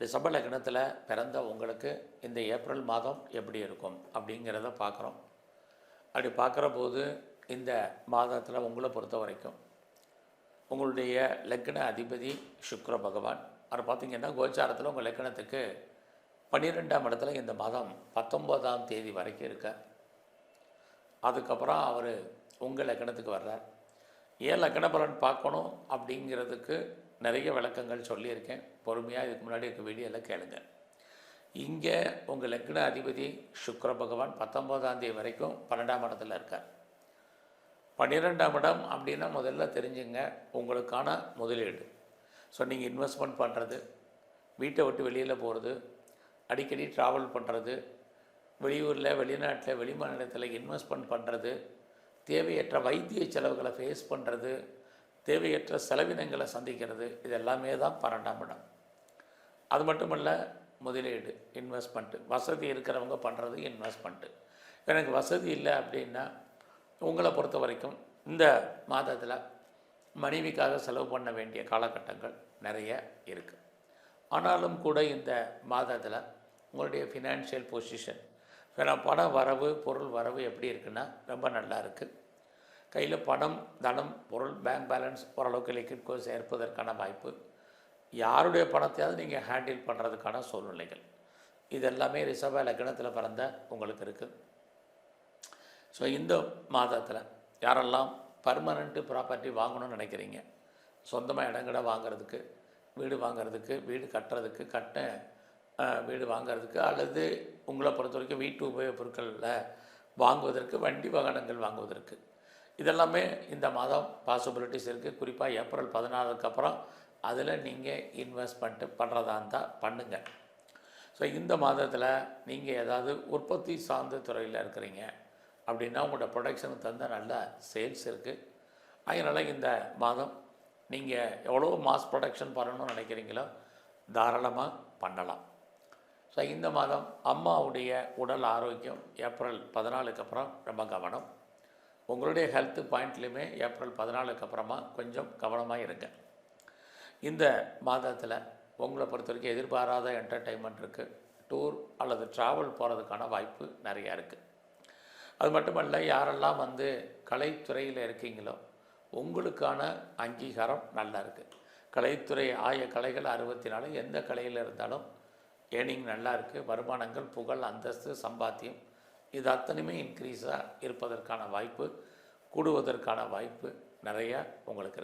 ரிஷப லக்னத்தில் பிறந்த உங்களுக்கு இந்த ஏப்ரல் மாதம் எப்படி இருக்கும் அப்படிங்கிறத பார்க்குறோம். அப்படி பார்க்குற போது இந்த மாதத்தில் உங்களை பொறுத்த வரைக்கும் உங்களுடைய லக்ன அதிபதி சுக்கிர பகவான் அவர் பார்த்திங்கன்னா கோச்சாரத்தில் உங்கள் லக்னத்துக்கு 12ஆம் இடத்துல இந்த மாதம் 19ஆம் தேதி வரைக்கும் இருக்கார். அதுக்கப்புறம் அவர் உங்கள் லக்னத்துக்கு வர்றார். ஏன் லக்ன பலன் பார்க்கணும் அப்படிங்கிறதுக்கு நிறைய விளக்கங்கள் சொல்லியிருக்கேன். பொறுமையாக இதுக்கு முன்னாடி இருக்க வீடியோவில் கேளுங்க. இங்கே உங்கள் லக்ன அதிபதி சுக்கிர பகவான் 19ஆம் தேதி வரைக்கும் 12ஆம் இடத்துல இருக்கார். 12ஆம் இடம் அப்படின்னா முதல்ல தெரிஞ்சுங்க உங்களுக்கான முதலீடு. ஸோ நீங்கள் இன்வெஸ்ட்மெண்ட் பண்ணுறது, வீட்டை விட்டு வெளியில் போகிறது, அடிக்கடி ட்ராவல் பண்ணுறது, வெளியூரில் வெளிநாட்டில் வெளிமாநிலத்தில் இன்வெஸ்ட்மெண்ட் பண்ணுறது, தேவையற்ற வைத்திய செலவுகளை ஃபேஸ் பண்ணுறது, தேவையற்ற செலவினங்களை சந்திக்கிறது, இது எல்லாமே தான் 12ஆம் இடம். அது மட்டுமல்ல, முதலீடு இன்வெஸ்ட்மெண்ட்டு, வசதி இருக்கிறவங்க பண்ணுறது இன்வெஸ்ட்மெண்ட்டு. எனக்கு வசதி இல்லை அப்படின்னா உங்களை பொறுத்த வரைக்கும் இந்த மாதத்தில் மனைவிக்காக செலவு பண்ண வேண்டிய காலகட்டங்கள் நிறைய இருக்குது. ஆனாலும் கூட இந்த மாதத்தில் உங்களுடைய ஃபினான்ஷியல் பொசிஷன், பண வரவு பொருள் வரவு எப்படி இருக்குன்னா ரொம்ப நல்லா இருக்குது. கையில் பணம் தனம் பொருள் பேங்க் பேலன்ஸ் ஓரளவுக்கு லிக்விட் கோர்ஸ் ஏற்பதற்கான வாய்ப்பு, யாருடைய பணத்தையாவது நீங்கள் ஹேண்டில் பண்ணுறதுக்கான சூழ்நிலைகள், இதெல்லாமே ரிஷப லக்னத்தில் பிறந்த உங்களுக்கு இருக்குது. ஸோ இந்த மாதத்தில் யாரெல்லாம் பர்மனெண்ட்டு ப்ராப்பர்ட்டி வாங்கணும்னு நினைக்கிறீங்க, சொந்தமாக இடங்கடை வாங்கிறதுக்கு, வீடு வாங்கிறதுக்கு, வீடு கட்டுறதுக்கு, வீடு வாங்கிறதுக்கு, அல்லது உங்களை பொறுத்த வரைக்கும் வீட்டு உபயோகப் பொருட்களில் வாங்குவதற்கு, வண்டி வாகனங்கள் வாங்குவதற்கு, இதெல்லாமே இந்த மாதம் பாசிபிலிட்டிஸ் இருக்குது. குறிப்பாக ஏப்ரல் 14க்கு அப்புறம் அதில் நீங்கள் இன்வெஸ்ட்மெண்ட்டு பண்ணுறதா இருந்தால் பண்ணுங்கள். ஸோ இந்த மாதத்தில் நீங்கள் ஏதாவது உற்பத்தி சார்ந்த துறையில் இருக்கிறீங்க அப்படின்னா உங்களோட ப்ரொடக்ஷனுக்கு தகுந்த நல்ல சேல்ஸ் இருக்குது. அதனால் இந்த மாதம் நீங்கள் எவ்வளோ மாஸ் ப்ரொடக்ஷன் பண்ணணும்னு நினைக்கிறீங்களோ தாராளமாக பண்ணலாம். ஸோ இந்த மாதம் அம்மாவுடைய உடல் ஆரோக்கியம் ஏப்ரல் 14க்கு அப்புறம் ரொம்ப கவனம். உங்களுடைய ஹெல்த் பாயிண்ட்லேயுமே ஏப்ரல் 14க்கு அப்புறமா கொஞ்சம் கவனமாக இருங்க. இந்த மாதத்தில் உங்களை பொறுத்த வரைக்கும் எதிர்பாராத என்டர்டெயின்மெண்ட் இருக்குது. டூர் அல்லது ட்ராவல் போகிறதுக்கான வாய்ப்பு நிறையா இருக்குது. அது மட்டுமல்ல, யாரெல்லாம் கலைத்துறையில் இருக்கீங்களோ உங்களுக்கான அங்கீகாரம் நல்லா இருக்குது. கலைத்துறை கலைகள் 64, எந்த கலையில் இருந்தாலும் ஏர்னிங் நல்லா இருக்குது. வருமானங்கள், புகழ், அந்தஸ்து, சம்பாத்தியம் இது அத்தனையுமே இன்க்ரீஸாக இருப்பதற்கான வாய்ப்பு, கூடுவதற்கான வாய்ப்பு நிறையா உங்களுக்கு இருக்குது.